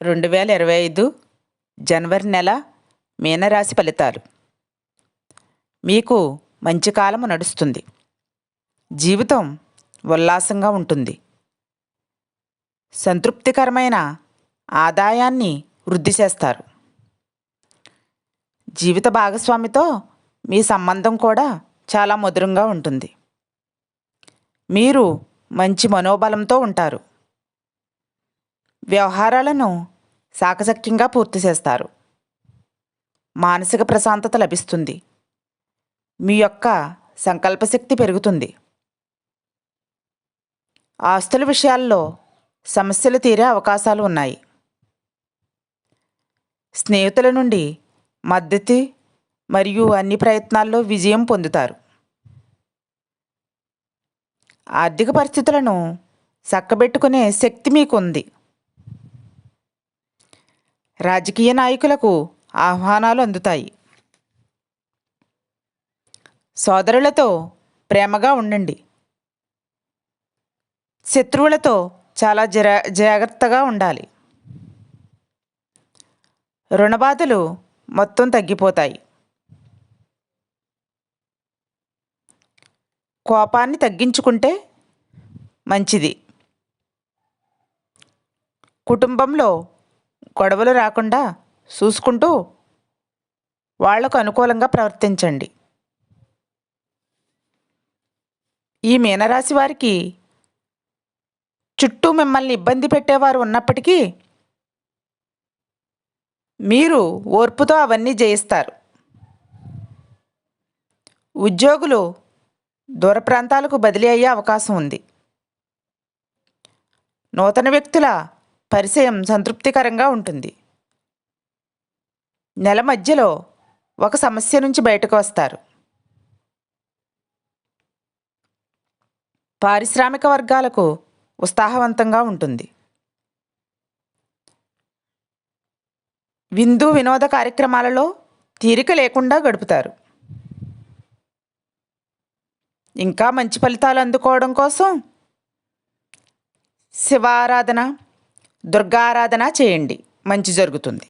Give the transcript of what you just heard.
2025 జనవరి నెల మీనరాశి ఫలితాలు. మీకు మంచి కాలము నడుస్తుంది. జీవితం ఉల్లాసంగా ఉంటుంది. సంతృప్తికరమైన ఆదాయాన్ని వృద్ధి చేస్తారు. జీవిత భాగస్వామితో మీ సంబంధం కూడా చాలా మధురంగా ఉంటుంది. మీరు మంచి మనోబలంతో ఉంటారు. వ్యవహారాలను సాకచక్యంగా పూర్తి చేస్తారు. మానసిక ప్రశాంతత లభిస్తుంది. మీ యొక్క సంకల్పశక్తి పెరుగుతుంది. ఆస్తుల విషయాల్లో సమస్యలు తీరే అవకాశాలు ఉన్నాయి. స్నేహితుల నుండి మద్దతు మరియు అన్ని ప్రయత్నాల్లో విజయం పొందుతారు. ఆర్థిక పరిస్థితులను చక్కబెట్టుకునే శక్తి మీకు ఉంది. రాజకీయ నాయకులకు ఆహ్వానాలు అందుతాయి. సోదరులతో ప్రేమగా ఉండండి. శత్రువులతో చాలా జాగ్రత్తగా ఉండాలి. రుణబాధలు మొత్తం తగ్గిపోతాయి. కోపాన్ని తగ్గించుకుంటే మంచిది. కుటుంబంలో గొడవలు రాకుండా చూసుకుంటూ వాళ్లకు అనుకూలంగా ప్రవర్తించండి. ఈ మీనరాశి వారికి చుట్టూ మిమ్మల్ని ఇబ్బంది పెట్టేవారు ఉన్నప్పటికీ మీరు ఓర్పుతో అవన్నీ జయిస్తారు. ఉద్యోగులు దూర ప్రాంతాలకు బదిలీ అయ్యే అవకాశం ఉంది. నూతన వ్యక్తుల పరిచయం సంతృప్తికరంగా ఉంటుంది. నెల మధ్యలో ఒక సమస్య నుంచి బయటకు వస్తారు. పారిశ్రామిక వర్గాలకు ఉత్సాహవంతంగా ఉంటుంది. విందు వినోద కార్యక్రమాలలో తీరిక లేకుండా గడుపుతారు. ఇంకా మంచి ఫలితాలు అందుకోవడం కోసం శివారాధన, దుర్గారాధన చేయండి. మంచి జరుగుతుంది.